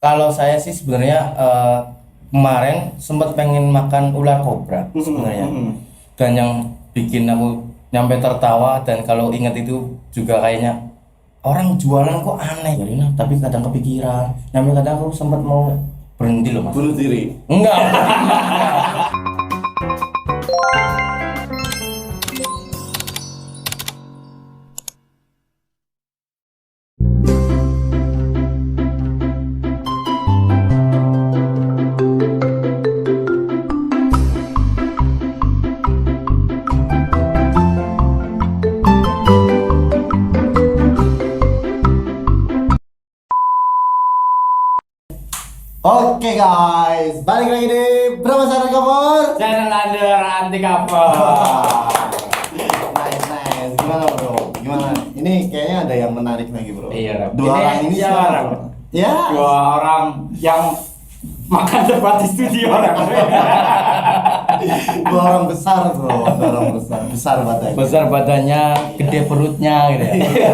Kalau saya sih sebenarnya kemarin sempat pengen makan ular kobra sebenarnya. Dan yang bikin aku nyampe tertawa dan kalau ingat itu juga kayaknya orang jualan kok aneh. Jadi nah, tapi kadang kepikiran. Nyampe kadang aku sempat mau berhenti loh, Mas. Bunuh diri. Enggak. Oke guys, balik lagi di Berapa Sadar Kapur. Channel Under Anti Cover. Nice. Gimana bro? Gimana? Ini kayaknya ada yang menarik lagi bro. Iya, Dua orang ini siapa? siapa? Ya. Dua orang yang makan cepat di studio orang. Dua orang besar bro. Dua orang besar badannya. Besar badannya, gede perutnya gitu ya.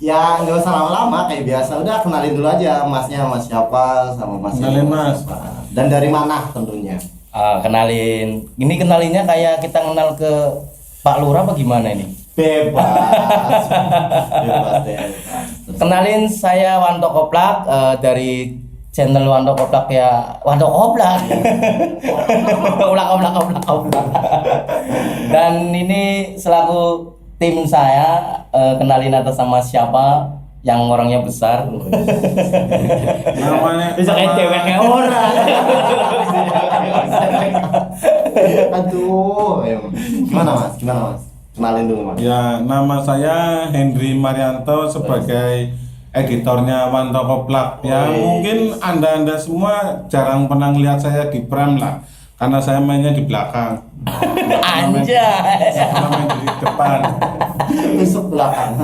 Ya nggak usah lama-lama kayak biasa. Udah kenalin dulu aja masnya mas siapa sama masnya. Kenalin, Mas. siapa. Dan dari mana tentunya? Kenalin. Ini kenalinnya kayak kita kenal ke Pak Lurah apa gimana ini? Bebas. Bebas. Kenalin saya Wanto Koplak dari channel Wanto Koplak ya. Wanto Koplak. Koplak. Dan ini selaku tim saya kenalin atas sama siapa yang orangnya besar. Namanya Bisa kayak ceweknya orang. Aduh, ayo. Gimana mas? Kenalin dulu mas. ya nama saya Henry Marianto sebagai editornya Wanto Koplak. Ya mungkin anda semua jarang pernah lihat saya di pram lah, karena saya mainnya di belakang. Anjay. Saya main di depan. Tusuk belakang.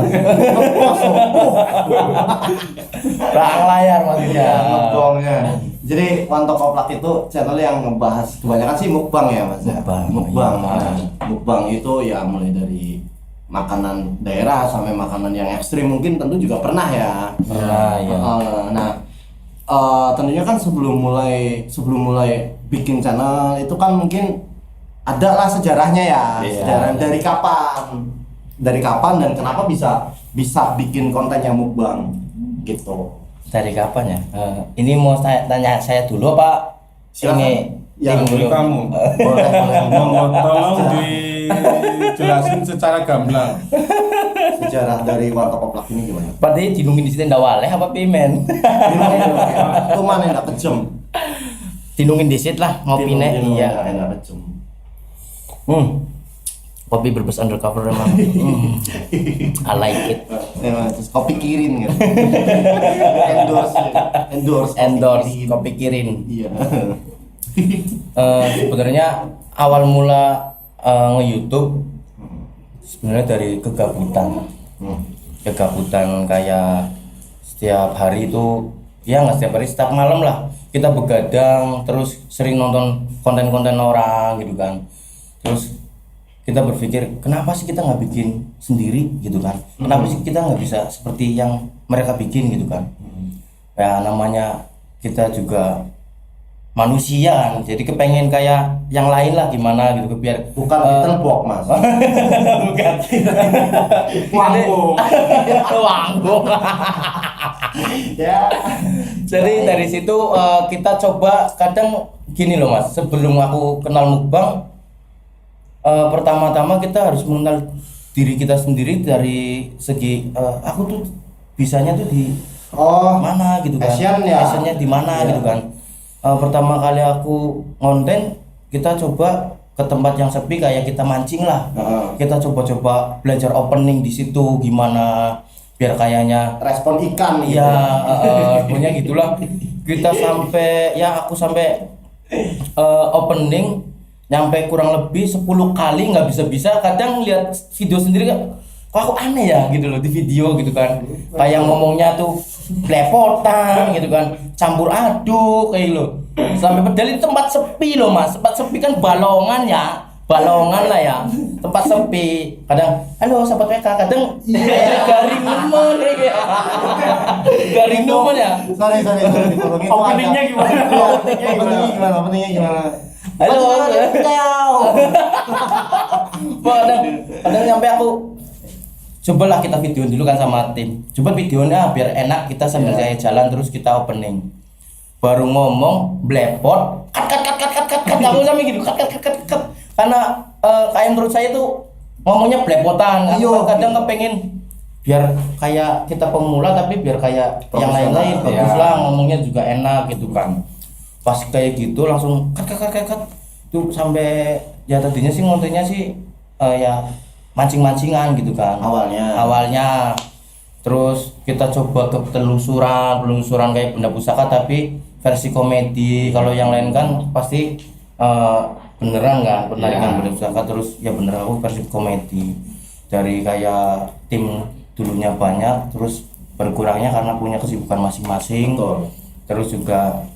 Belakang layar maksudnya. Ya, mukbangnya. Jadi Wanto Koplak itu channel yang ngebahas kebanyakan sih mukbang ya mas ya. Mukbang, iya. Nah, mukbang itu ya mulai dari makanan daerah sampai makanan yang ekstrim mungkin tentu juga pernah ya. Pernah, iya. Tentunya kan sebelum mulai bikin channel itu kan mungkin ada lah sejarahnya ya. Iya. Sejarah dari kapan dan kenapa bisa bikin kontennya mukbang gitu. Dari kapan ya? Ini mau tanya saya dulu Pak. Silakan. Ini Yang tim Dulu dulu. kamu. Boleh. Tolong dijelasin secara gamblang. Sejarah dari Wanto Koplak ini gimana? Berarti dinungin di sini ndak waleh apa pimen? Itu mana enak kejem? Dinungin di situ lah ngopine. Iya. Enak kejem. Kopi berbes undercover emang. I like it. Emang terus kopi kirin kan. Endorse Kopi kirin. Iya. Sebenarnya awal mula nge-YouTube sebenarnya dari kegabutan. Kegabutan kayak setiap hari itu ya nggak setiap hari, setiap malam lah kita begadang terus sering nonton konten-konten orang gitu kan. Terus kita berpikir kenapa sih kita nggak bikin sendiri gitu kan, kenapa sih kita nggak bisa seperti yang mereka bikin gitu kan. Ya namanya kita juga manusia kan, jadi kepengen kayak yang lain lah gimana gitu biar Bukan telbok mas. bukan Wanggung. Wanggung. Ya. Jadi dari situ kita coba kadang gini loh mas, sebelum aku kenal mukbang pertama-tama kita harus mengenal diri kita sendiri dari segi aku tuh bisanya tuh di mana gitu kan, passionnya di mana gitu kan. Pertama kali aku ngonten kita coba ke tempat yang sepi kayak kita mancing lah. Kita coba-coba belajar opening di situ gimana biar kayaknya Respon ikan gitu. iya punya gitulah. Kita sampai aku sampai opening nyampe kurang lebih 10 kali nggak bisa kadang lihat video sendiri kok aku aneh ya gitu loh di video gitu kan, kayak ngomongnya tuh belepotan gitu kan, campur aduk kayak lo sampai padahal itu tempat sepi loh mas, tempat sepi kan balongan ya balongan lah ya, tempat sepi. Kadang, halo sahabat PK, kadang garing nemen ya. Garing nemen ya. Sorry dipotongin. Openingnya gimana? Openingnya gimana? Halo. Kau. Kadang sampai aku cobalah kita video dulu kan sama tim. Coba videonya biar enak, kita sambil saya jalan terus kita opening. Baru ngomong blepot, cut. Aku sampai gitu, cut. Karena kayak menurut saya tuh ngomongnya blepotan. Aku kadang kepengen biar kayak kita pemula tapi biar kayak yang lain-lain bagus lah, ngomongnya juga enak gitu kan. Pas kayak gitu langsung cut. Tuh sampai ya tadinya sih ngontennya sih ya mancing-mancingan gitu kan awalnya. Terus kita coba ke penelusuran kayak benda pusaka tapi versi komedi. Kalau yang lain kan pasti beneran kan penarikan benda pusaka, terus ya beneran aku versi komedi. Dari kayak tim dulunya banyak terus berkurangnya karena punya kesibukan masing-masing. Betul. Terus juga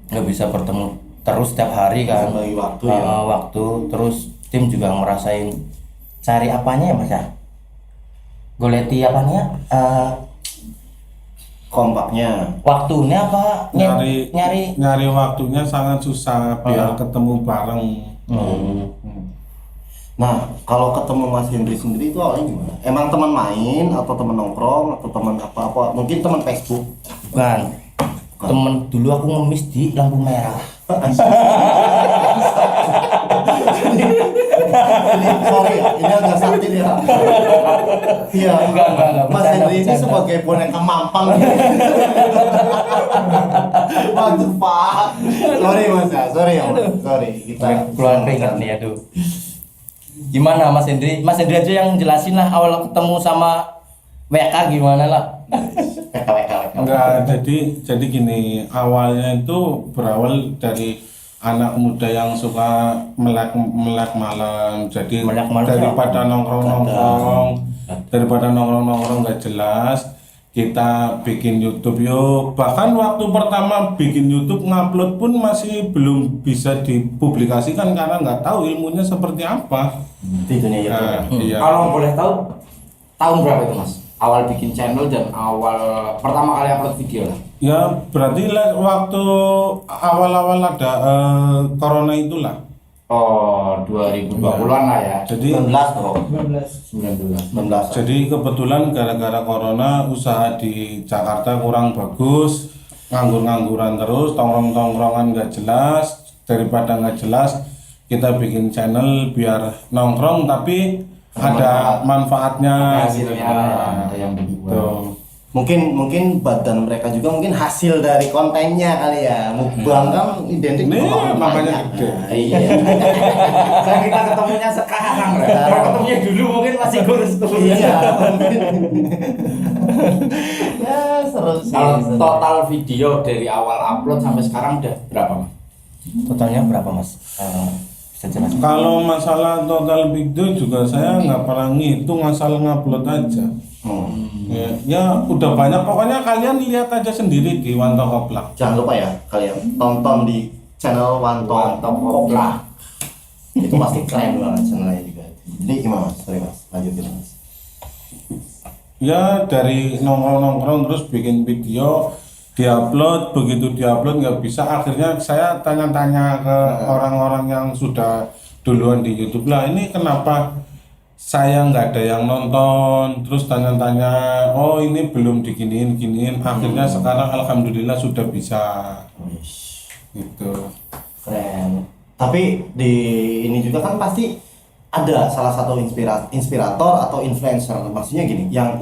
nggak bisa bertemu terus setiap hari kan, bagi waktu waktu. Terus tim juga ngerasain cari apanya ya mas ya, goleti apanya, kompaknya, waktunya apa nyari waktunya sangat susah biar ketemu bareng. Nah, kalau ketemu Mas Henry sendiri itu awalnya gimana? Emang teman main atau teman nongkrong atau teman apa? Mungkin teman Facebook? Bukan. Temen dulu aku ngemis di lampu merah. Sorry ya, ini agak sakit ya. Iya, Enggak, Mas Henry ini bercanda. sebagai boneka mampang. Waduh Pak, sorry Mas ya, sorry. Kita Keluar keringat nih aduh. Gimana Mas Hendri? Mas Hendri aja yang jelasin lah awal ketemu sama WK gimana lah. Enggak, jadi gini, awalnya itu berawal dari anak muda yang suka melek malam. Jadi Melek malam daripada nongkrong nggak jelas, kita bikin YouTube yuk. Bahkan waktu pertama bikin YouTube ngupload pun masih belum bisa dipublikasikan karena nggak tahu ilmunya seperti apa. di dunia YouTube. Nah, iya. Kalau boleh tahu tahun berapa itu mas? Awal bikin channel dan awal pertama kali upload video lah. Ya berarti waktu awal-awal ada corona itulah. Oh 2020-an lah ya. Jadi 19 bro, 19. Jadi kebetulan gara-gara corona usaha di Jakarta kurang bagus, nganggur-ngangguran terus, tongkrong-tongkrongan nggak jelas. Daripada nggak jelas, kita bikin channel biar nongkrong tapi ada manfaatnya. Hasilnya ada yang Gitu. dibuat. Mungkin badan mereka juga mungkin hasil dari kontennya kali ya. Mukbang kan identik Ini dengan makanya banyak. gede. Nah, iya. Saya kita ketemunya sekarang lah. Kalau ketemunya dulu mungkin masih kurus. Iya. Ya seru sih. Kalau total video dari awal upload sampai sekarang udah berapa mas? Totalnya berapa mas? Bisa jelaskan? Kalau masalah total video juga saya nggak pernah ngitung, asal ngupload aja. Ya udah banyak, pokoknya kalian lihat aja sendiri di Wanto Koplak. Jangan lupa ya kalian tonton di channel Wanto Koplak. Itu pasti keren banget channelnya juga. Jadi gimana mas? Sorry mas, lanjutin mas. Ya dari nongkrong terus bikin video, diupload, begitu diupload nggak bisa, akhirnya saya tanya-tanya ke orang-orang yang sudah duluan di YouTube lah, ini kenapa saya nggak ada yang nonton, terus tanya-tanya, oh ini belum diginiin, akhirnya sekarang alhamdulillah sudah bisa gitu. Keren. Tapi di ini juga kan pasti ada salah satu inspirator atau influencer. Maksudnya gini, yang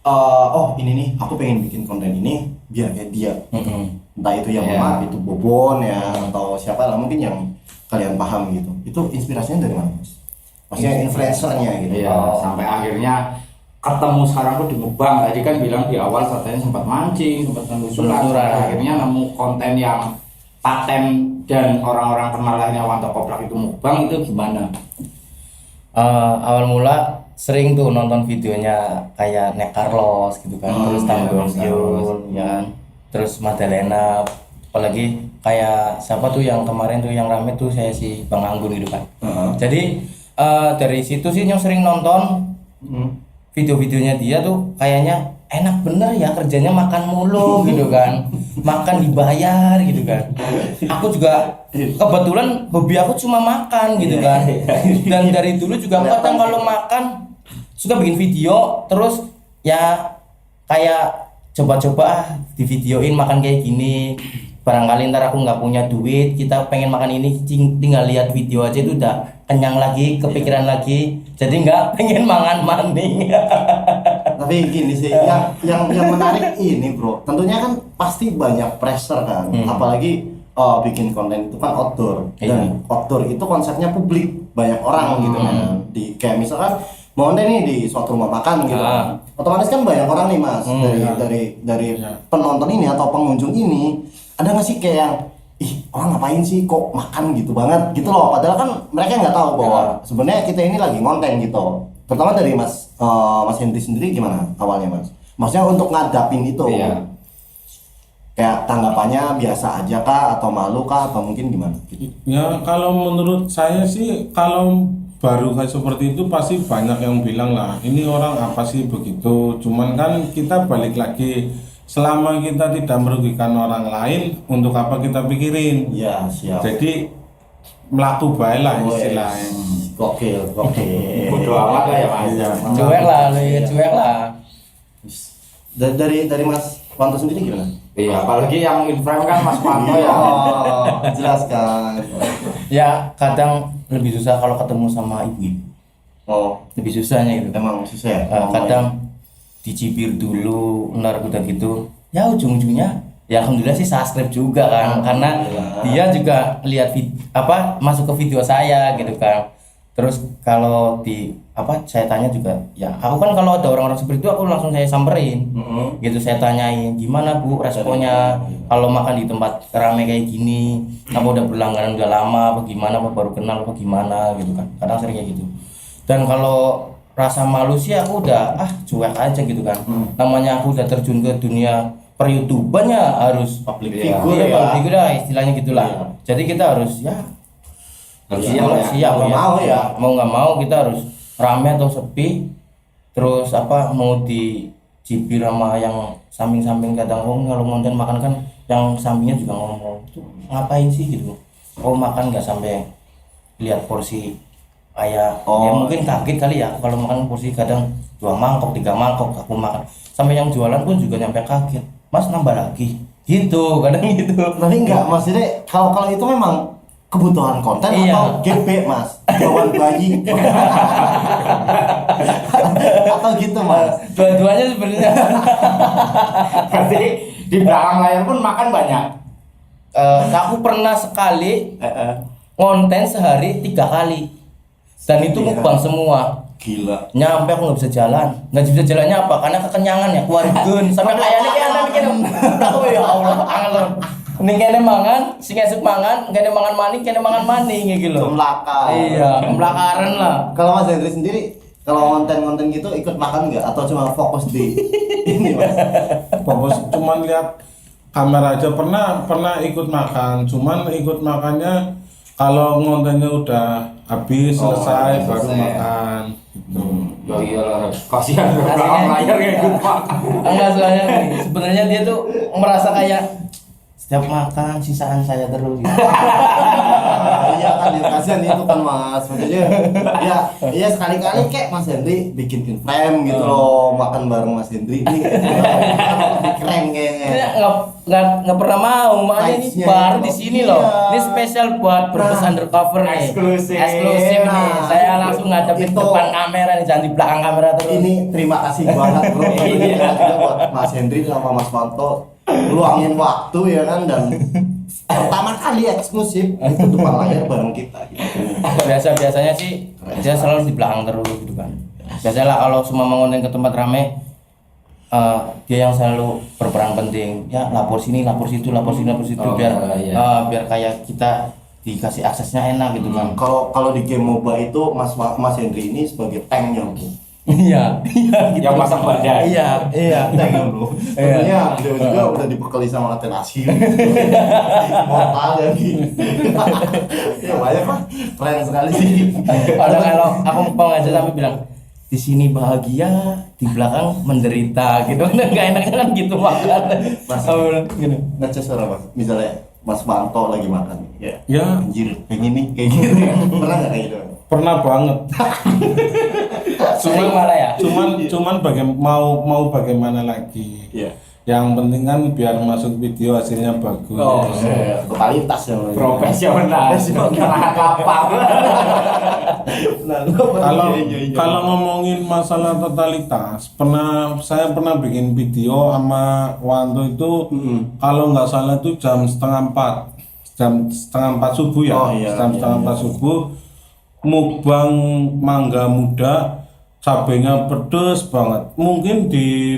oh ini nih aku pengen bikin konten ini biar kayak dia. Entah itu yang Mama, itu Bobon ya atau siapa lah mungkin yang kalian paham gitu. Itu inspirasinya dari mana mas? Maksudnya influencernya gitu. Iya, sampai akhirnya ketemu sekarang tuh di Mukbang. Tadi kan bilang di awal katanya sempat mancing, sempat telusuran, akhirnya nemu konten yang paten dan orang-orang kenal lainnya Wanto Koplak itu Mukbang. Itu gimana? Awal mula sering tuh nonton videonya kayak Nek Carlos gitu kan, terus Tambor Yul, ya kan? Terus Madalena, apalagi kayak siapa tuh yang kemarin tuh yang rame tuh saya si Bang Anggun gitu kan. Jadi dari situ sih yang sering nonton video-videonya dia tuh kayaknya enak bener ya kerjanya makan mulu gitu kan, makan dibayar gitu kan. Aku juga kebetulan hobi aku cuma makan gitu kan, dan dari dulu juga aku kadang kalau makan suka bikin video terus ya kayak coba-coba di videoin makan kayak gini. Barangkali ntar aku nggak punya duit, kita pengen makan ini, tinggal lihat video aja itu udah kenyang lagi, kepikiran lagi, jadi nggak pengen mangan maning. Tapi gini sih, yang menarik ini bro, tentunya kan pasti banyak pressure kan, apalagi bikin konten itu kan outdoor, dan outdoor itu konsepnya publik, banyak orang gitu kan, di kayak misalkan mau nih di suatu rumah makan gitu, otomatis kan banyak orang nih mas, dari penonton ini atau pengunjung ini, ada nggak sih kayak yang ih orang ngapain sih kok makan gitu banget gitu loh, padahal kan mereka nggak tahu bahwa sebenarnya kita ini lagi konten gitu. Terutama dari Mas Hendri sendiri gimana awalnya mas? Maksudnya untuk ngadapin itu, kayak tanggapannya biasa aja kah atau malu kah atau mungkin gimana? Ya kalau menurut saya sih kalau baru kayak seperti itu pasti banyak yang bilang lah ini orang apa sih begitu. Cuman kan kita balik lagi, selama kita tidak merugikan orang lain, untuk apa kita pikirin? Ya siap. Jadi melaku bae lah istilahnya. Gokil. Bodo amat lah ya mas. Cuek lah, lu ya cuek lah. Dari Mas Wanto sendiri gimana? Iya, apalagi yang in frame kan Mas Panto ya. Jelaskan. Ya kadang lebih susah kalau ketemu sama ibu-ibu, lebih susahnya itu. Emang susah ya? Kadang dicibir dulu, ntar udah gitu ya ujung-ujungnya ya alhamdulillah sih subscribe juga kan, karena dia juga lihat masuk ke video saya gitu kan. Terus kalau saya tanya juga ya, aku kan kalau ada orang-orang seperti itu aku langsung saya samperin gitu, saya tanyain gimana bu responnya kalau makan di tempat ramai kayak gini, apa udah berlangganan udah lama apa gimana, apa baru kenal apa gimana gitu kan, kadang sering kayak gitu. Dan kalau rasa malu sih aku udah cuek aja gitu kan. Namanya aku udah terjun ke dunia per-YouTuber ya harus Public ya, figure ya. public figure lah istilahnya gitulah. Jadi kita harus siap mau nggak mau kita harus rame atau sepi, terus mau dicibir sama yang samping-samping, kadang kalau ngonten makan kan yang sampingnya juga ngomong tuh ngapain sih gitu, makan nggak sampai lihat porsi kayak ya mungkin kaget kali ya kalau makan porsi kadang 2 mangkok 3 mangkok aku makan, sampai yang jualan pun juga nyampe kaget, mas nambah lagi gitu kadang gitu. Tapi enggak maksudnya kalau itu memang kebutuhan konten atau GP mas, jawaban bayi atau gitu mas? Dua-duanya sebenarnya. Berarti di belakang layar pun makan banyak. Aku pernah sekali ngonten sehari 3 kali, dan itu mukbang semua. Gila. Nyampe aku nggak bisa jalannya apa? Karena kekenyangan ya, keluarga sampai kayaknya kayak anak mikir, aku ya Allah, angel. Ning kene mangan, sing esuk mangan, kene mangan maning gitu loh. Melakar. Iya, melakaran lah. Kalau Mas Hendri sendiri, kalau konten-konten gitu ikut makan nggak atau cuma fokus di ini mas? Fokus cuman lihat kamera aja. Pernah ikut makan, cuman ikut makannya kalau ngontennya udah habis selesai baru makan gitu. Ya iyalah, kasihan belakang layar kayak gitu Pak. Enggak, soalnya sebenarnya dia tuh merasa kayak setiap makan sisaan saya terus gitu. Iya kan, kasihan itu kan mas, maksudnya ya sekali-kali kayak Mas Hendri bikin in frame gitu loh, makan bareng Mas Hendri ini keren kayaknya. Nggak pernah mau, makanya ini Vibes-nya baru itu. di sini loh. Iya. Ini spesial buat Brebes Undercover nih. Eksklusif. Eksklusif nih. Nah, Saya langsung ngadepin itu. depan kamera nih, jangan di belakang kamera terus. Ini terima kasih banget bro, juga buat Mas Hendri sama Mas Wanto luangin waktu ya kan, dan pertama kali eksklusif itu depan layar bareng kita gitu. Biasanya sih dia selalu di belakang terus gitu kan. Biasalah kalau semua mengonten ke tempat rame, dia yang selalu berperan penting. Ya lapor sini, lapor situ biar kayak kita dikasih aksesnya enak gitu kan. Kalau di game MOBA itu Mas Hendri ini sebagai tanknya bu. Iya, gitu. Yang pasang badan. Iya. Enggak bro. Tentunya beliau juga udah dibekali sama latihan nasi. Mortal lagi. Ya banyak lah. Keren sekali sih. Padahal kalau aku mau ngajak sampai bilang di sini bahagia, di belakang menderita gitu. Enggak enaknya kan gitu makan. Mas, Gitu. ngecas suara mas. Misalnya Mas Manto lagi makan. Ya. Anjir, kayak gini, kayak gini. Pernah nggak kayak gitu? Pernah banget. Sering malah ya. Cuman mau bagaimana lagi? Iya. Yang penting kan biar masuk video hasilnya bagus. Oh, Totalitas ya. Profesional. Kena kapal. Kalau ngomongin masalah totalitas, saya pernah bikin video sama Wanto itu kalau nggak salah itu jam 3:30 subuh ya, Oh, iya, jam iya, 3:30 subuh, mukbang mangga muda, cabenya pedes banget. Mungkin di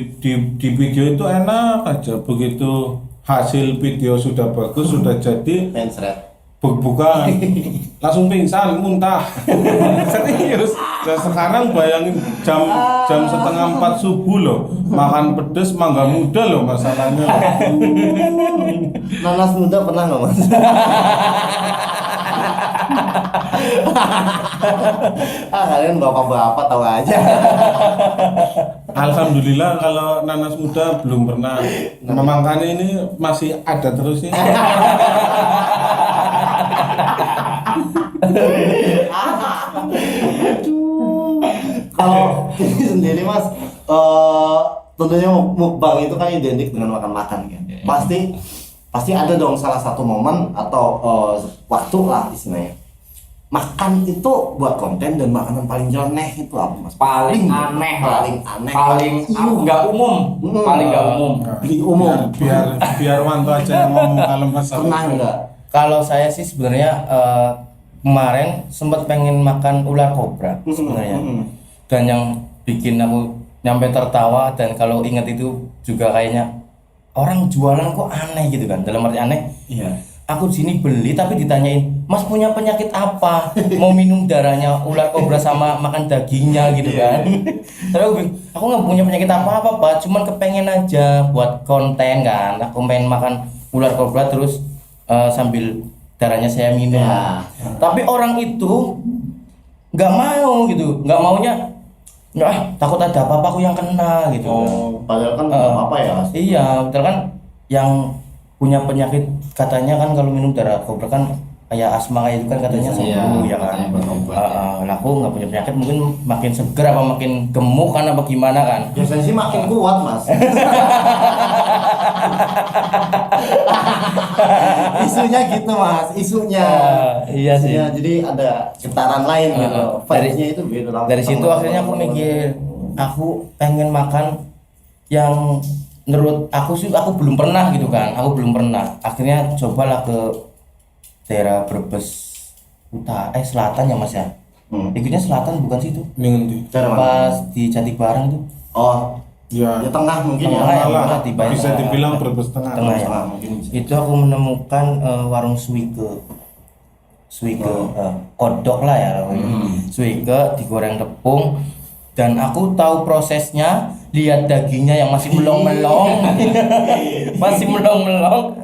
video itu enak aja, begitu hasil video sudah bagus, sudah jadi Mensret. bukan langsung pingsan muntah. Serius. Dan sekarang bayangin jam 3:30 subuh loh, makan pedes mangga muda loh masalahnya. Nanas muda pernah nggak mas? Kalian bapak-bapak tahu aja. Alhamdulillah kalau nanas muda belum pernah. Makanya ini masih ada terus ini. Kalau ini sendiri mas, tentunya mukbang itu kan identik dengan makan-makan kan. Pasti ada dong salah satu momen atau waktu lah istilahnya. Makan itu buat konten dan makanan paling nyeleneh itu apa mas? Paling aneh lah. Paling nggak umum. Paling nggak umum. Umum. Biar Wanto aja yang ngomong kalau masalah. Pernah nggak? Kalau saya sih sebenarnya kemarin sempat pengen makan ular kobra sebenarnya. Dan yang bikin aku nyampe tertawa dan kalau ingat itu juga kayaknya orang jualan kok aneh gitu kan. Dalam arti aneh. Iya. Aku di sini beli tapi ditanyain, "Mas punya penyakit apa? Mau minum darahnya ular kobra sama makan dagingnya gitu kan?" Tapi aku bilang, "Aku nggak punya penyakit apa-apa, Pak. Cuman kepengen aja buat konten kan. Aku pengen makan ular kobra terus sambil darahnya saya minum." Ya. Tapi orang itu nggak mau gitu, nggak maunya. Takut ada apa-apa aku yang kena gitu. Padahal kan nggak apa-apa ya. Iya, betul kan yang punya penyakit katanya kan kalau minum darah kobra kan kayak asma kayak itu kan katanya sembuh ya kan. Nah, aku nggak punya penyakit mungkin makin seger apa makin gemuk kan apa gimana kan. Biasanya sih makin kuat mas. Isunya gitu mas, isunya. Iya sih. Isunya, jadi ada getaran lain gitu. Vibes-nya itu beda. Dari situ akhirnya aku mikir, aku pengen makan yang menurut aku sih aku belum pernah gitu kan. Aku belum pernah. Akhirnya cobalah ke daerah Brebes selatan ya mas ya. Ikutnya selatan bukan situ. Ning Pas di Jatibarang itu. Oh, ya, ya tengah mungkin ya. Tengah ya, malah tengah, di Bayang bisa Tengah. dibilang Brebes Tengah. Tengah ya. Tengah mungkin bisa. Itu aku menemukan warung Swike kodok lah ya namanya. Swike digoreng tepung dan aku tahu prosesnya, lihat dagingnya yang masih melong-melong. Masih melong-melong.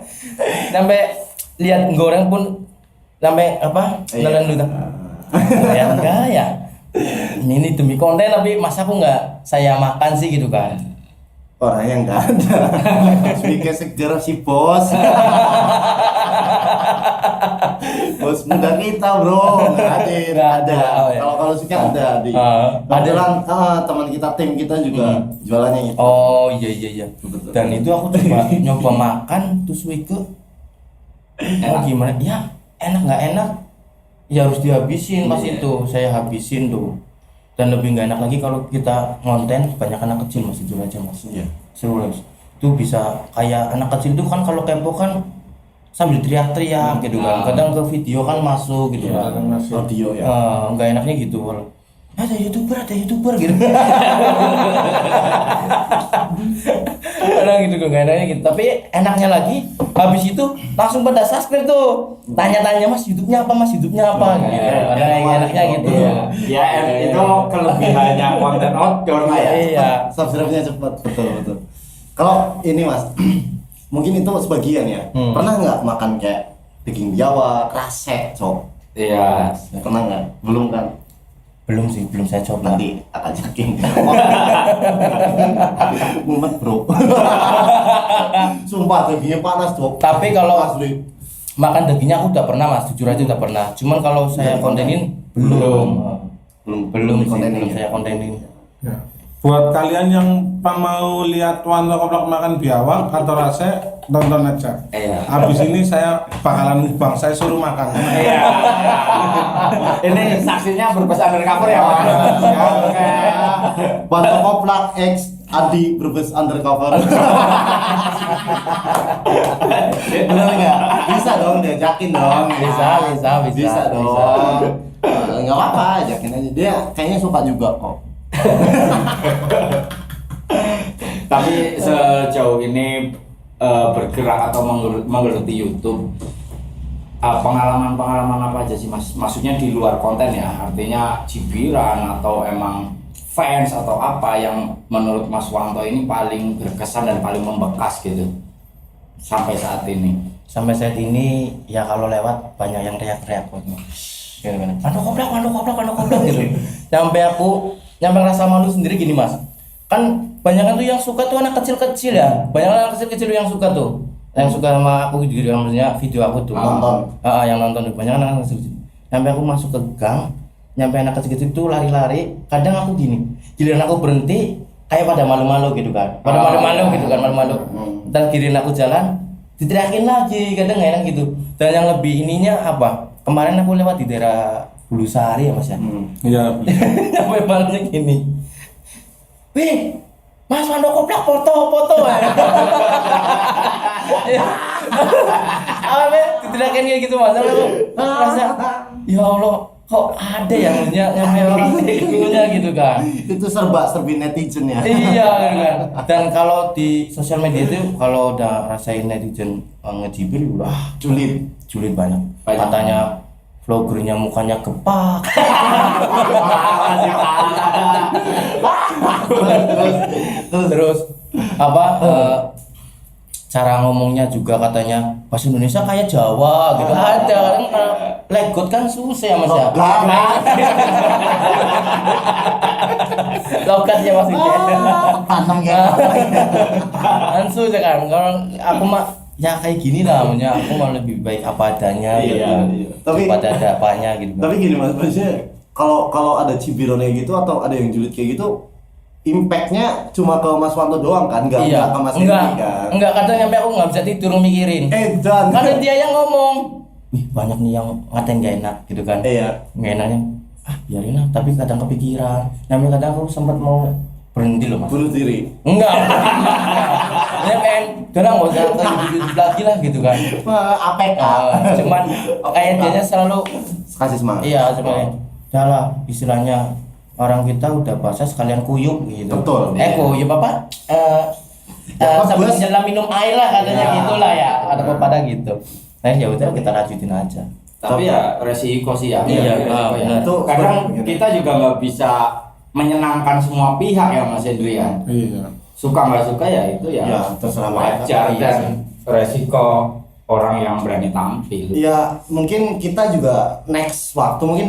Sampai lihat goreng pun sampai apa? Nelen dulu. Ya enggak ya. Ini demi konten tapi masa aku nggak saya makan sih gitu kan. Orangnya nggak ada. Speaker seger si bos. Bos muda kita bro, nggak ada. Oh, ya. Kalau suka ada di. Ada. Kebetulan teman kita tim kita juga jualannya itu. Oh iya. Betul. Dan itu aku coba nyoba makan terus Wike. Oh gimana? Ya enak nggak enak? Ya harus dihabisin pas itu. Saya habisin tuh. Dan lebih nggak enak lagi kalau kita ngonten banyak anak kecil mas itu aja mas. Iya. Seru mas. Itu bisa kayak anak kecil itu kan kalau kepo kan sambil teriak-teriak gitu kan. Kadang ke video kan masuk gitu kan. Audio ya. Nggak enaknya gitu. ada youtuber gitu. Kadang gitu nggak enaknya gitu. Tapi enaknya lagi habis itu langsung pada subscribe tuh. Tanya-tanya Mas YouTube-nya apa gitu. Ada yang enaknya gitu. Ya itu kelebihannya konten outdoor lah ya. Iya. Subscribe-nya cepat, betul. Kalau ini Mas, mungkin itu sebagian ya. Pernah nggak makan kayak daging biawak, rasek, cok? Iya. Pernah nggak? Belum kan? Belum sih, belum saya coba. Nanti akan yakin. Mumet bro. Sumpah dagingnya panas cok. Tapi kalau Asli. makan dagingnya aku udah pernah Mas, jujur aja udah pernah. Cuman kalau saya kontenin belum saya kontenin. Ya. Buat kalian yang mau lihat Wanto Koplak makan biawak atau rase, tonton aja. Iya. Habis ini saya bakalan mukbang, saya suruh makan. Iya. Ini saksinya Brebes undercover ya, Mas. Oke. Wanto Koplak X Adi Brebes undercover. Bener nggak? Bisa dong, diajakin dong. Bisa dong. Nggak apa-apa, ajakin aja. Dia kayaknya suka juga kok. Tapi sejauh ini bergerak atau menggeluti YouTube, pengalaman-pengalaman apa aja sih Mas? Maksudnya di luar konten ya, artinya cibiran atau emang fans atau apa yang menurut Mas Wanto ini paling berkesan dan paling membekas gitu sampai saat ini? Sampai saat ini ya kalau lewat banyak yang teriak-teriak kok. Wanto Koplak gitu. Nyampe rasa malu sendiri gini Mas. Kan banyak tuh yang suka tuh anak kecil-kecil ya. Banyak anak kecil-kecil yang suka tuh. Yang suka sama aku gitu, maksudnya video aku tuh. Nonton. Yang nonton tuh banyak anak kecil. Nyampe aku masuk ke gang, nyampe anak kecil-kecil itu lari-lari. Kadang aku gini, giliran aku berhenti kayak pada malu-malu gitu kan. Malu-malu. Dan giliran aku jalan, diteriakin lagi, kadang nggak enak gitu. Dan yang lebih ininya apa? Kemarin aku lewat di daerah Bulusari ya Mas ya. Iya. Sampai banyak gini. Wih, Mas Wanto Koplak foto. Apa diteriakin kayak gitu Mas. Aku merasa ya Allah, kok ada yang punya gitu kan. Itu serba-serbi netizen ya. Iya kan. Dan kalau di sosial media itu kalau udah rasain netizen ngejibir udah julid banyak. Katanya vloggernya mukanya gepak. Terus apa cara ngomongnya juga katanya bahasa Indonesia kayak Jawa gitu. Ada kan legot kan susah ya Mas ya. Logatnya maksudnya. Tanam ya. Kan susah kan. Kalau aku mah ya kayak gini lah, maksudnya aku mau lebih baik apa adanya gitu. Iya. Daripada ada apanya gitu. Tapi gini Mas, maksudnya kalau ada cibirannya gitu atau ada yang julid kayak gitu, impactnya cuma ke Mas Wanto doang kan, nggak ke Mas Henry kan? Enggak, kadang nyampe aku nggak bisa tidur mikirin. Dan Karena dia yang ngomong, wih banyak nih yang ngatain gak enak gitu kan. Iya. Nggak enaknya, biarin lah. Tapi kadang kepikiran. Namanya kadang aku sempat mau berhenti loh Mas. bunuh diri. Enggak. Dia pengen, udah nggak usah hidup lagi lah gitu kan. APK. Cuman kayak dianya selalu Kasih semangat. iya sebenarnya. Udah lah istilahnya orang kita udah basah sekalian kuyup gitu. Betul. Kuyup apa? Sambil jalan minum air lah katanya gitulah ya. Ada pada gitu. Nah ya udah kita lanjutin aja. Tapi ya resiko sih ya. Iya, resiko ya. benar. Tuh, Kadang benar. kita juga nggak bisa menyenangkan semua pihak ya Mas Hendri ya. Iya. Suka nggak suka ya itu ya, Ya, terserah mereka. wajar Iya dan sih. resiko orang yang berani tampil. Ya mungkin kita juga next waktu mungkin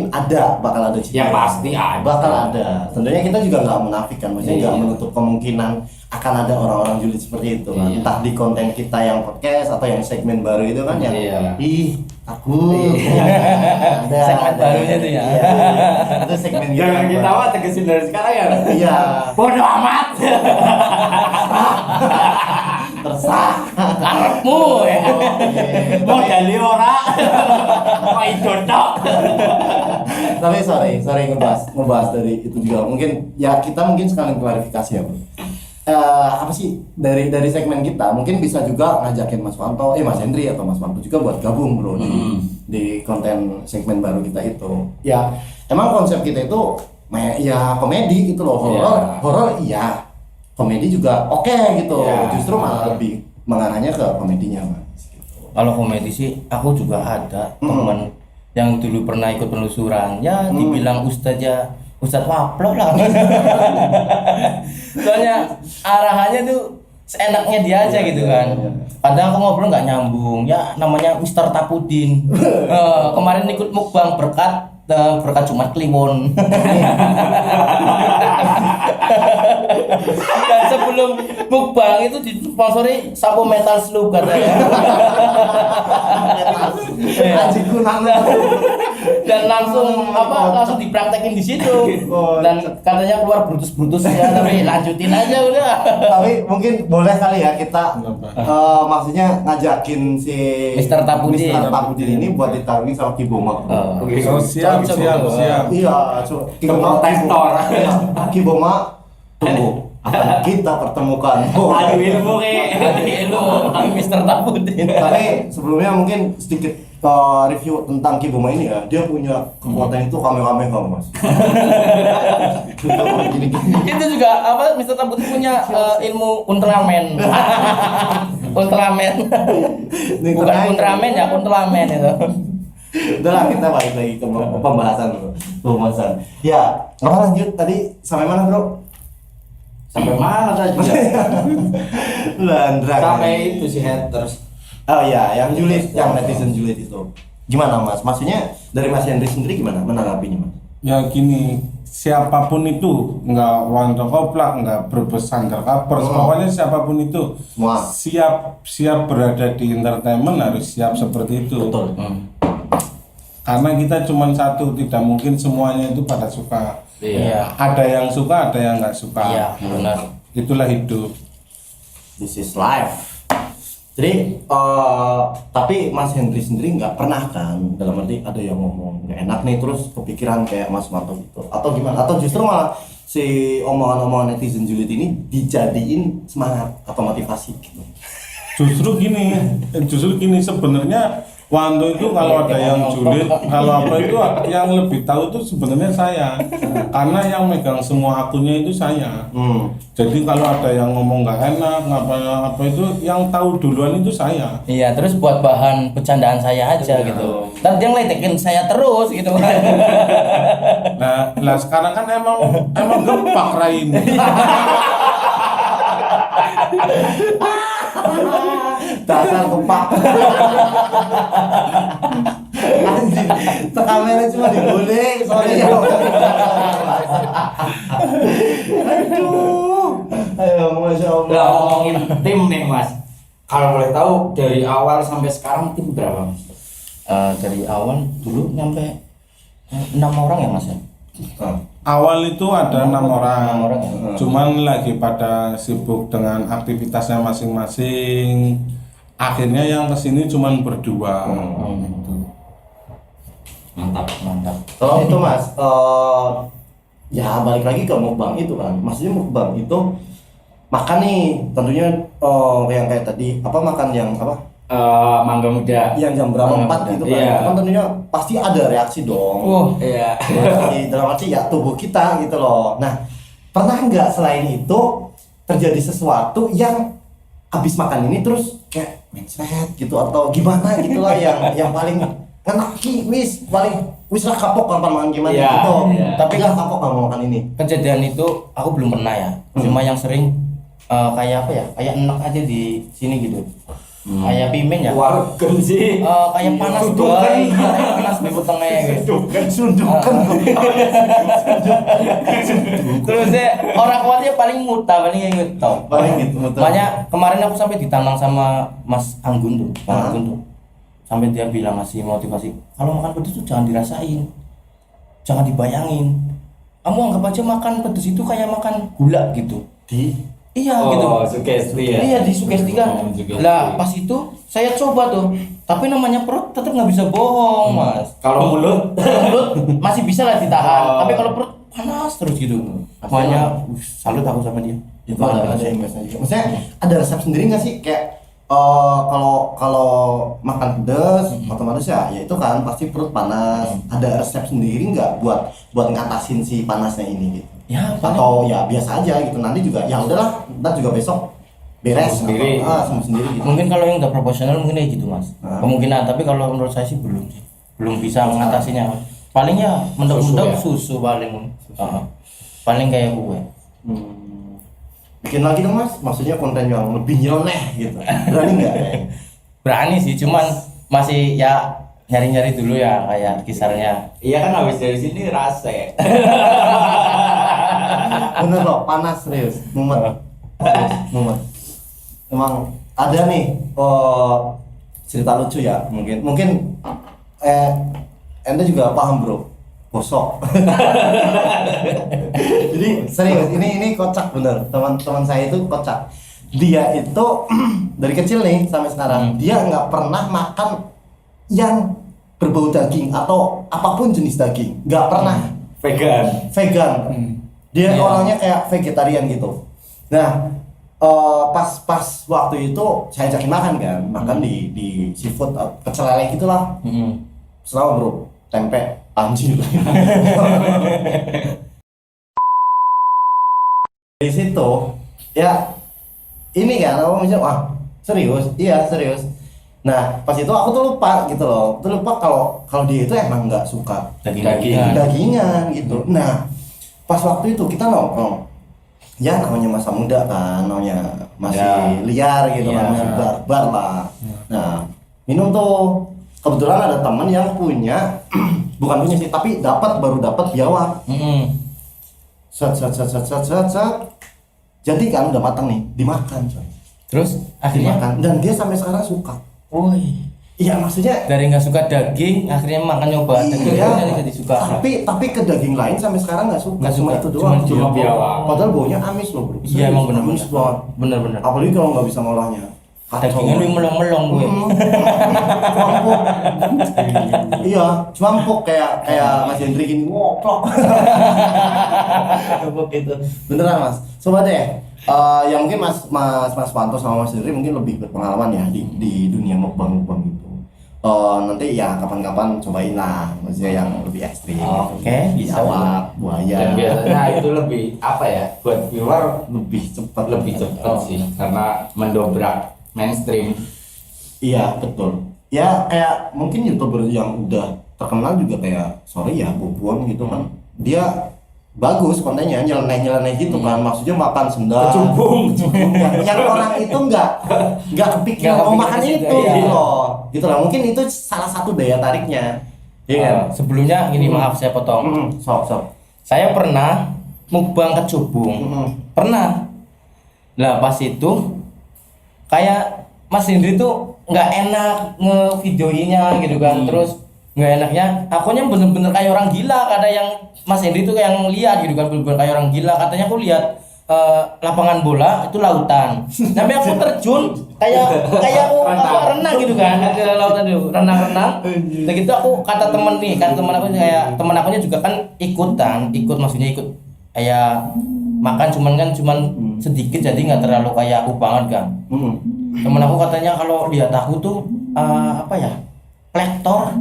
bakal ada Ya pasti ada. bakal ada. Tentunya kita juga nggak menafikan, maksudnya nggak Iya. menutup kemungkinan akan ada orang-orang julid seperti itu kan. Iya. Entah di konten kita yang podcast atau yang segmen baru itu kan yang Iya. takut. Ada Segmen barunya tuh ya. Iya. Itu segmen Jangan yang kita baru. mah tegesin dari sekarang ya. Iya. Bodoh amat. Tersah. Karepmu ya. Mau jadi ora. Mau dodok. Tapi sorry ngebahas dari itu juga. Mungkin ya kita mungkin sekalian klarifikasi ya, Bro. Apa sih dari segmen kita mungkin bisa juga ngajakin Mas Wanto, Mas Hendri atau Mas Wanto juga buat gabung bro di konten segmen baru kita itu. Ya emang konsep kita itu ya komedi gitu loh. Horor iya, komedi juga oke gitu. Justru malah lebih mengarahnya ke komedinya Mas. Kalau komedi sih aku juga ada teman yang dulu pernah ikut penelusuran, ya dibilang Ustadz Waplok lah. Soalnya arahannya tuh seenaknya dia aja gitu kan. Kadang aku ngobrol nggak nyambung, ya namanya Mister Tapudin. Kemarin ikut mukbang berkat Jumat Kliwon. Dan sebelum mukbang itu disponsori Sapo Metal Slug katanya. Anjing kunang. Dan langsung dipraktekin di situ. Dan katanya keluar brutus-brutus ya, tapi lanjutin aja udah. Tapi mungkin boleh kali ya kita maksudnya ngajakin si Mr. Tapudin ini buat ditarungin sama Kiboma. Siap. Iya, Protestor. Kiboma tunggu akan kita pertemukan. Adu ilmu Mr. Tapudin. Tapi sebelumnya mungkin sedikit review tentang Kiboma ini ya. Dia punya kekuatan itu kamehameha Mas. Itu juga Mr. Tapudin punya ilmu Ultraman. Ultraman. Bukan Ultraman ya, Ultraman itu. Udahlah kita balik lagi ke pembahasan dulu. Pembahasan. Ya, apa lanjut tadi sampai mana, Bro? Sampai mana tadi? Landra. Sampai itu si haters. Oh iya, yang julid, yang netizen julid itu. Gimana Mas? Maksudnya dari Mas Henry sendiri gimana menanggapinya Mas? Ya gini, siapapun itu, nggak Wanto Koplak, nggak Brebes Undercovers, pokoknya siapapun itu Semua. siap berada di entertainment harus siap seperti itu. Betul. Karena kita cuma satu, tidak mungkin semuanya itu pada suka. Iya. Ada yang suka, ada yang nggak suka. Iya, benar. Itulah hidup. This is life. Jadi, tapi Mas Henry sendiri nggak pernah kan dalam arti ada yang ngomong nggak enak nih terus kepikiran kayak Mas Manto gitu atau gimana? Atau justru malah si omongan-omongan netizen julid ini dijadiin semangat atau motivasi gitu? Justru gini sebenarnya Wanto itu kalau ada yang julid, kalau apa itu yang lebih tahu itu sebenarnya saya, karena yang megang semua akunnya itu saya. Jadi kalau ada yang ngomong nggak enak, apa itu, yang tahu duluan itu saya. Iya, terus buat bahan bercandaan saya aja gitu. Ntar dia ngeledekin saya terus gitu. Nah, sekarang kan emang gempak Rai ini. Dasar kepak. Anjing, kamera cuma digulung, sorry ya. Aduh. Ayo, Masya Allah. Lah ngomongin tim nih Mas. Kalau boleh tahu dari awal sampai sekarang tim berapa Mas? Dari awal dulu nyampe 6 orang ya Mas ya? Awal itu ada 6 orang, orang ya? cuman lagi pada sibuk dengan aktivitasnya masing-masing. Akhirnya yang kesini cuman berdua. Gitu. Mantap. Kalau itu Mas, ya balik lagi ke mukbang itu kan. Maksudnya mukbang itu makan nih, tentunya yang kayak tadi apa makan yang apa? Mangga muda. Yang jam berapa 4 gitu kan. Iya. Itu kan tentunya pasti ada reaksi dong. Iya. Reaksi dalam arti ya tubuh kita gitu loh. Nah, pernah nggak selain itu terjadi sesuatu yang habis makan ini terus kayak mencret gitu atau gimana gitulah yang paling ngenaki wis lah kapok kapan makan gimana Iya, gitu. iya. Tapi lah kapok kalau makan ini. Kejadian itu aku belum pernah ya. Cuma yang sering kayak apa ya? Kayak enak aja di sini gitu. Kayak pimen ya. Wargen sih. Kayak panas banget. Kayak panas di tengah gitu. Sundukan. Terus orang kuatnya paling muta, paling inget tau. Paling gitu, betul. Makanya kemarin aku sampai ditantang sama Mas Anggun tuh, Bang Anggun tuh. Sampai dia bilang ngasih motivasi, kalau makan pedes tuh jangan dirasain. Jangan dibayangin. Kamu anggap aja makan pedes itu kayak makan gula gitu. Iya gitu. Sugesti ya. Iya disugestikan. Lah pas itu saya coba tuh, tapi namanya perut tetap nggak bisa bohong Mas. Kalau mulut Masih bisa lah ditahan, tapi kalau perut panas terus gitu. Makanya salut aku sama dia. Itu ada investasi juga. Maksudnya ada resep sendiri nggak sih kayak kalau kalau makan pedas otomatis ya itu kan pasti perut panas. Ada resep sendiri nggak buat ngatasin si panasnya ini gitu? Ya, Atau ya biasa aja gitu, nanti juga ya udahlah, ntar juga besok beres Sembuh sendiri. sembuh sendiri gitu. mungkin kalau yang nggak proporsional mungkin kayak gitu mas. Nah. Kemungkinan, tapi kalau menurut saya sih belum bisa mengatasinya. Paling ya mentok-mentok susu paling. Paling kayak gue. Bikin lagi dong mas, maksudnya konten yang lebih nyeleneh gitu, berani nggak? Berani sih, cuman masih ya nyari-nyari dulu ya kayak kisarnya. Iya kan habis dari sini rase. Bener loh, panas serius, mumet. Serius, mumet. Emang ada nih cerita lucu ya, mungkin ente juga paham bro, bosok. Jadi serius, ini kocak bener, teman-teman saya itu kocak. Dia itu dari kecil nih sampai sekarang dia nggak pernah makan yang berbau daging atau apapun jenis daging, nggak pernah. Vegan. Dia Iya. orangnya kayak vegetarian gitu. Nah, pas waktu itu saya ajakin makan di seafood pecel lele gitulah. Selalu bro, tempe anjir. Di situ ya ini kan aku misalnya wah serius, iya serius. Nah pas itu aku tuh lupa gitu loh, kalau dia itu emang nggak suka dagingan gitu. Nah pas waktu itu kita nongkrong, ya namanya masa muda kan, namanya masih liar gitu kan, masih barbar lah. Nah minum tuh, kebetulan ada teman yang punya bukan punya sih, tapi baru dapat biawak. Set. Jadi kan udah matang nih, dimakan coy. Terus akhirnya Dimakan dan dia sampai sekarang suka. Iya maksudnya dari nggak suka daging akhirnya makan nyoba daging jadi suka. tapi ke daging lain sampai sekarang nggak suka. Nggak Cuma suka. itu doang. Cuma biawak. Padahal baunya amis loh bro. Iya emang bener amis banget. bener. Apalagi kalau nggak bisa ngolahnya. Dagingnya lu melong-melong gue. Cuampuk. Iya, cuampuk kayak Mas Hendri gini ngoplok. Gitu. Beneran Mas. Coba deh. Ya mungkin Mas Wanto sama Mas Hendri mungkin lebih berpengalaman ya di dunia mukbang itu. Nanti ya kapan-kapan cobain lah, maksudnya yang lebih ekstrim. Oke, bisa. Biawak, buaya. Dan biasanya itu lebih apa ya, buat viewer Lebih cepat. lebih cepat sih karena mendobrak mainstream. Iya betul. Ya kayak mungkin youtuber yang udah terkenal juga kayak sorry ya Bobon gitu kan. Dia bagus kontennya, nyeleneh gitu kan. Maksudnya makan sendal. Kecubung. yang orang itu nggak kepikiran mau makan kepikiran itu juga, iya. gitu loh. Gitu lah. Mungkin itu salah satu daya tariknya. Iya kan? Sebelumnya gini maaf saya potong. Sok. Saya pernah mukbang kecubung. Pernah. Lah pas itu kayak Mas Hendri tuh nggak enak ngevideoinnya gitu kan. Terus nggak enaknya akunya bener-bener kayak orang gila, kata yang Mas Hendri tuh yang lihat gitu kan, bener-bener kayak orang gila. Katanya aku lihat lapangan bola itu lautan, tapi aku terjun kayak aku renang gitu kan ke lautan itu, renang dan gitu. Aku kata temen aku kayak temen akunya juga kan ikut maksudnya ikut kayak makan cuman sedikit, jadi nggak terlalu kayak aku banget kan. Temen aku katanya kalau lihat aku tuh apa ya, lektor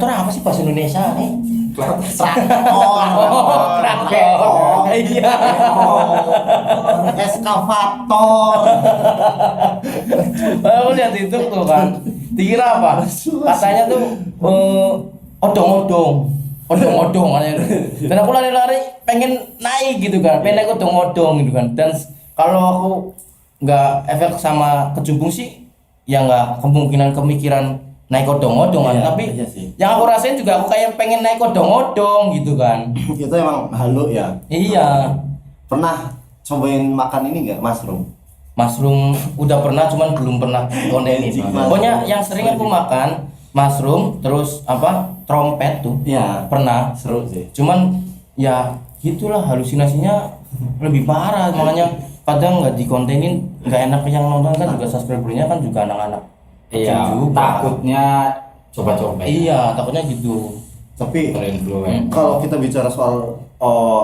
apa sih bahasa Indonesia nih? Traktor. Iya. Eskavator. Aku lihat itu tuh kan, dikira apa? Katanya tuh odong-odong katanya. Dan aku lari-lari pengen naik gitu kan, pengen naik odong-odong gitu kan. Dan kalau aku nggak efek sama kecubung sih, ya nggak kemungkinan kemikiran naik odong-odong kan. Tapi iya sih. yang aku rasain juga aku kayak pengen naik odong-odong gitu kan. Itu emang halu ya. Iya. Pernah cobain makan ini nggak, mushroom? Mushroom udah pernah, cuman belum pernah kontenin. Pokoknya yang sering aku makan mushroom, terus apa trompet tuh. Iya. Pernah. Seru sih. Cuman ya gitulah, halusinasinya lebih parah, makanya kadang nggak dikontenin, nggak enak. Yang nonton kan juga subscribernya kan juga anak-anak. Iya, juga. takutnya coba-coba. Iya, takutnya gitu. Tapi Influencer. kalau kita bicara soal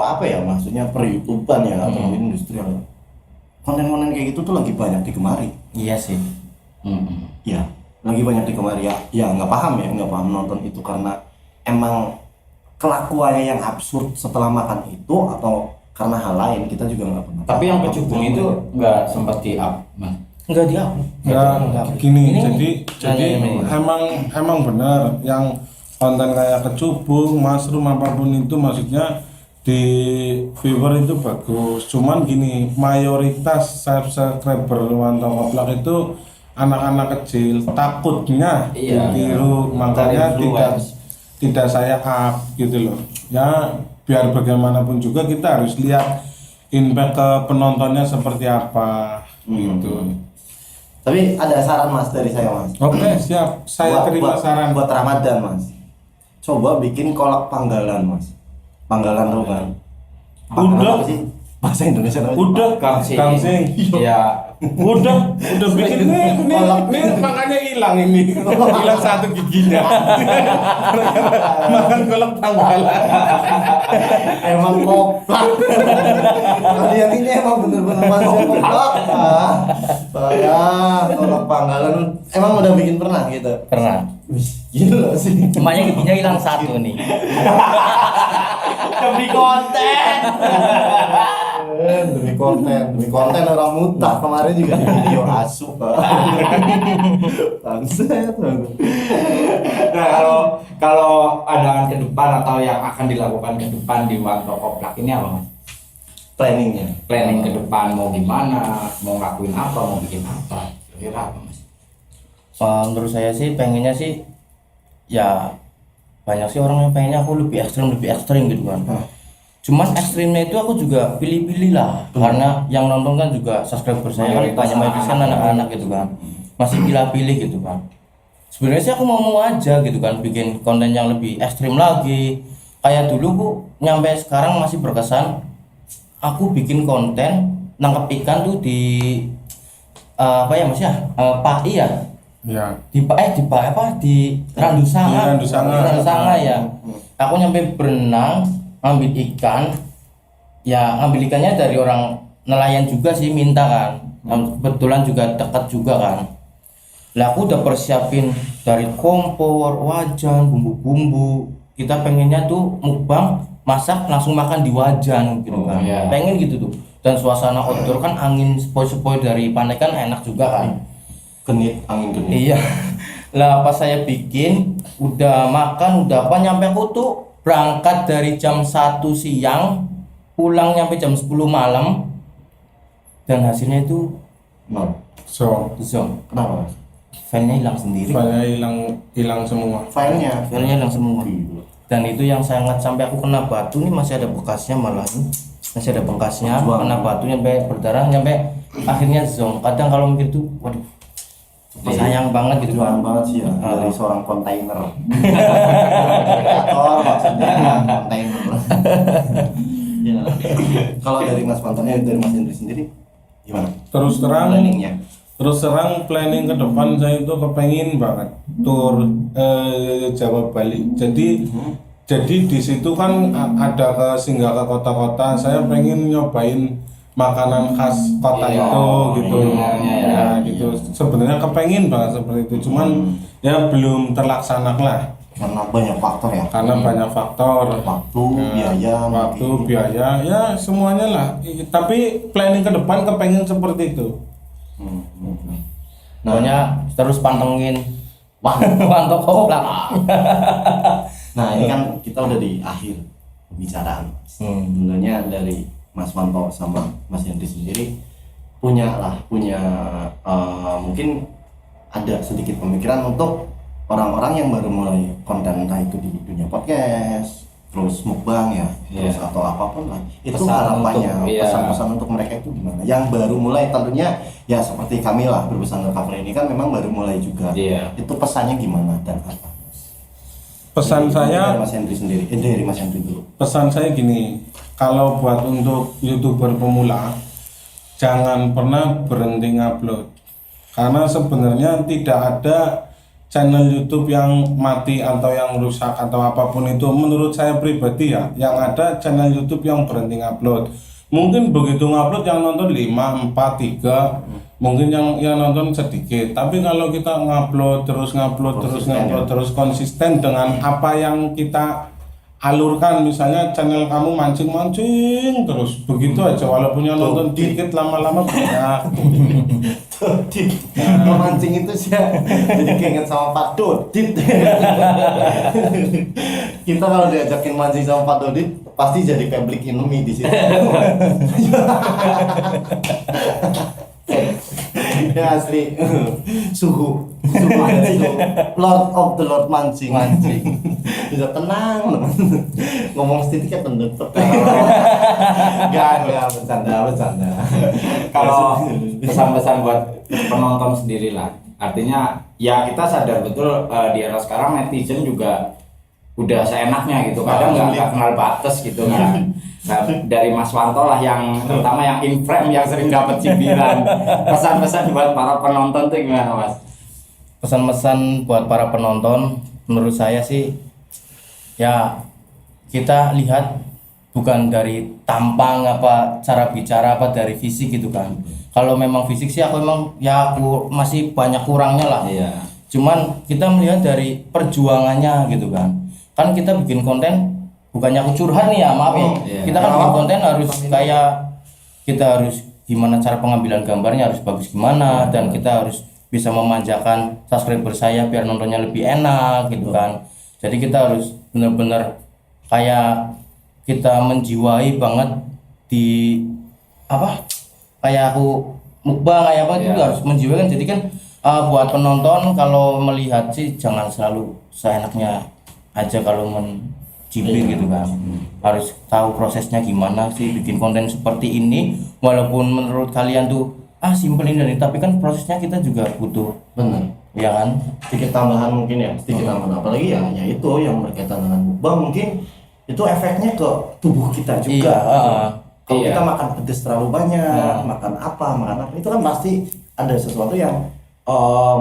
apa ya, maksudnya per YouTuber ya atau mungkin industri, konten-konten kayak gitu tuh lagi banyak digemari. Iya sih. Ya, lagi banyak di kamar ya nggak paham nonton itu karena emang kelakuannya yang absurd setelah makan itu atau karena hal lain kita juga nggak pernah. Tapi yang kecubung itu nggak sempat di up, Mas. Enggak dihapus. Ya gini, Ini jadi ini. emang benar yang konten kayak kecubung, mushroom apapun itu maksudnya di viewer itu bagus. Cuman gini, mayoritas subscriber Wanto Koplak itu anak-anak kecil, takutnya Iya. ditiru, makanya Terinfluence. tidak saya up gitu loh. Ya biar bagaimanapun juga kita harus lihat impact ke penontonnya seperti apa gitu. Tapi ada saran Mas dari saya Mas. Oke, siap. Saya terima saran. buat Ramadan Mas. Coba bikin kolak panggalan Mas. Panggalan tuh kan. Panggalan Udah. apa sih? Bahasa Indonesia namanya. Udah, Gangsing. gangsing. Ya, Udah bikin nih makanya hilang ini. Hilang satu giginya. Makan kolak panggalan. Emang koplak. Kalian ini emang bener-bener manusia koplak. Saya kolak panggalan emang udah bikin pernah gitu. Pernah. Wih, gila sih. Makanya giginya hilang satu nih. demi konten. Demi konten orang muntah kemarin juga di video asu. Bangset. Nah, kalau pandangan ke depan atau yang akan dilakukan ke depan di Wanto Koplak ini apa, Mas? Planningnya. Planning ke depan mau gimana, mau ngelakuin apa, mau bikin apa, kira-kira apa, Mas? Menurut saya sih pengennya sih ya banyak sih orang yang pengennya aku lebih ekstrim gitu kan. Cuman ekstrimnya itu aku juga pilih-pilih lah karena yang nonton kan juga subscriber saya kan Mayoritas banyak kan anak-anak gitu kan, masih pilih-pilih gitu kan. Sebenarnya sih aku mau aja gitu kan bikin konten yang lebih ekstrim lagi. Kayak dulu aku nyampe sekarang masih berkesan aku bikin konten nangkep ikan tuh di apa ya Mas ya, PAI ya, Ya. di Randu Sanga. Di Randu Sanga. Di Randu Sanga ya. Aku nyampe berenang ngambil ikan, ya ngambil ikannya dari orang nelayan juga sih, minta kan. Kebetulan juga dekat juga kan. Lah aku udah persiapin dari kompor, wajan, bumbu-bumbu. Kita pengennya tuh mukbang, masak langsung makan di wajan gitu kan. iya. Pengen gitu tuh. Dan suasana outdoor kan, angin sepoi-sepoi dari pantai kan enak juga kan. Genit, angin genit. Iya. Lah pas saya bikin, udah makan, udah apa, nyampe aku tuh berangkat dari jam 1 siang, pulang nyampe jam 10 malam. Dan hasilnya itu Nol. So, zonk. Kenapa Mas? Filenya hilang sendiri. saya hilang semua. Filenya. Filenya hilang semua. Dan itu yang sangat sampai aku kena batu nih, masih ada bekasnya malah nih. Masih ada bekasnya, kena batu nyampe berdarah, nyampe akhirnya zonk. Kadang kalau mikir tuh, waduh, sayang banget gitu. Perjuangan banget sih ya dari seorang kontainer. Kreator maksudnya kontainer. Ya. Kalau dari Mas Pantonnya, dari Mas Hendri sendiri gimana? Terus terang Planningnya. planning ke depan saya itu kepengin banget tur Jawa Bali. Jadi di situ kan ada singgah ke kota-kota. Saya pengen nyobain makanan khas kota Iya, itu gitu. iya, Gitu. Sebenarnya kepengin banget seperti itu. Cuman ya belum terlaksana lah Karena banyak faktor ya. karena banyak faktor. Waktu, biaya, Waktu, mungkin. biaya, ya semuanya lah. Tapi planning ke depan kepengen seperti itu. Pokoknya terus pantengin Wanto Koplak. Nah ini kan kita udah di akhir pembicaraan. Sebenarnya dari Mas Wanto sama Mas Hendri sendiri punya mungkin ada sedikit pemikiran untuk orang-orang yang baru mulai konten, entah itu di dunia podcast, terus mukbang ya, terus atau apapun lah. Itu Pesan harapannya, untuk- iya. pesan-pesan untuk mereka itu gimana? Yang baru mulai tentunya ya seperti kami lah, Berbesar Cover ini kan memang baru mulai juga. Iya. Itu pesannya gimana dan apa? Pesan saya dari Mas Hendri sendiri, dari Mas Hendri dulu. pesan saya gini, kalau buat untuk YouTuber pemula jangan pernah berhenti ngupload, karena sebenarnya tidak ada channel YouTube yang mati atau yang rusak atau apapun itu. Menurut saya pribadi ya, yang ada channel YouTube yang berhenti ngupload. Mungkin begitu ngupload yang nonton 5, 4, 3, mungkin yang nonton sedikit, tapi kalau kita ngupload terus terus konsisten dengan apa yang kita alurkan, misalnya channel kamu mancing terus begitu aja, walaupun yang nonton dikit lama-lama banyak. Dodit, memancing itu sih jadi keinget sama Pak Dodit. Kita kalau diajakin mancing sama Pak Dodit pasti jadi public enemy di situ. Ya asli suhu mancing, Lord of the Lord mancing bisa tenang teman, ngomong sedikit pendek. Gak bercanda. Kalau pesan-pesan buat penonton sendiri lah, artinya ya kita sadar betul di era sekarang netizen juga udah seenaknya gitu, kadang nggak kenal batas gitu kan. Nah, dari Mas Wanto lah yang terutama yang in frame yang sering dapat cibiran, pesan-pesan buat para penonton tuh gimana Mas? Pesan-pesan buat para penonton menurut saya sih ya, kita lihat bukan dari tampang apa cara bicara apa dari fisik gitu kan. Kalau memang fisik sih aku masih banyak kurangnya lah. Iya. Cuman kita melihat dari perjuangannya gitu kan. Kan kita bikin konten bukannya aku curhat nih ya, maaf ya. Iya. Kita kan bikin konten harus kayak kita harus gimana cara pengambilan gambarnya harus bagus gimana, dan kita harus bisa memanjakan subscriber saya biar nontonnya lebih enak gitu kan. Jadi kita harus benar-benar kayak kita menjiwai banget di kayak aku mukbang kayak apa itu harus menjiwai kan. Jadi kan buat penonton kalau melihat sih jangan selalu seenaknya aja kalau mencibir gitu kan. Harus tahu prosesnya gimana sih bikin konten seperti ini, walaupun menurut kalian tuh simpel ini, tapi kan prosesnya kita juga butuh, Bener. ya kan. Sedikit tambahan mungkin ya, apalagi ya itu yang berkaitan dengan mukbang, mungkin itu efeknya ke tubuh kita juga. Kalau kita makan pedas terlalu banyak, makan apa itu kan pasti ada sesuatu yang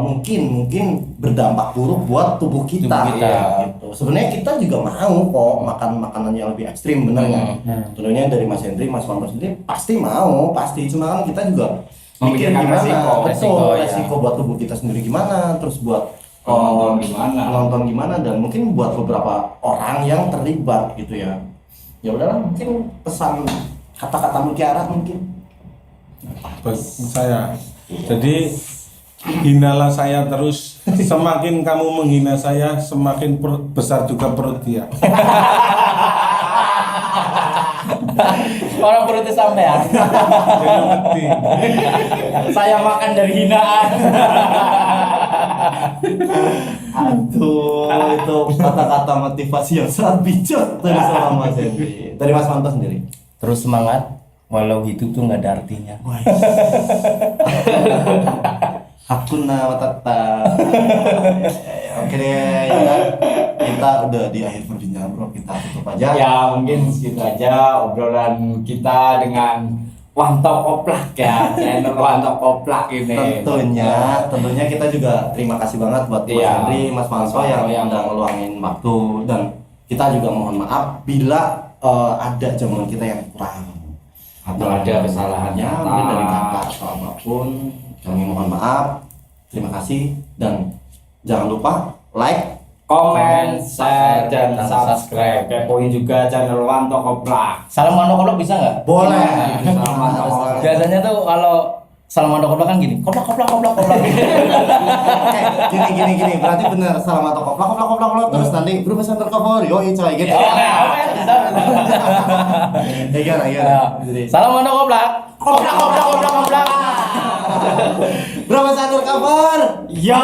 mungkin berdampak buruk buat tubuh kita. Gitu. Sebenarnya kita juga mau kok makan makanan yang lebih ekstrim, bener nggak? Tentunya dari Mas Hendri, Mas Wanto sendiri pasti mau, cuma kan kita juga mikir memikirkan gimana, resiko buat tubuh kita sendiri gimana, terus buat penonton gimana, dan mungkin buat beberapa orang yang terlibat gitu ya. Ya udahlah, mungkin pesan kata-kata mutiara mungkin. Saya jadi hinalah saya terus, semakin kamu menghina saya semakin besar juga perut dia. Orang perutnya sampean. Saya makan dari hinaan. Aduh, itu kata-kata motivasi yang sangat bijak dari seorang Mas Hendri. Dari Mas Wanto sendiri. Terus semangat walau hidup tuh nggak ada artinya. Hakuna Matata. Oke deh, kita udah di akhir perbincangan bro, kita tutup aja. Ya mungkin segitu aja obrolan kita dengan Wanto Koplak ya, channel Wanto Koplak ini. Tentunya kita juga terima kasih banget buat Mas Hendri, Mas Wanto yang udah ngeluangin waktu, dan kita juga mohon maaf bila ada jamuan kita yang kurang atau ada kesalahannya mungkin dari kata atau apapun. Kami mohon maaf, terima kasih, dan jangan lupa like, komen, share, dan subscribe. Kepoin juga channel Wanto Koplak. Salam Wanto Koplak bisa nggak? boleh. Salam Wanto Koplak. Biasanya tuh kalau salam Wanto Koplak kan gini, koplak. Gini, berarti bener salam atau koplak, terus nanti berubah center cover, yoi coy gitu. Bisa. Iya. Salam Wanto Koplak. Koplak. Berapa center cover? Yo.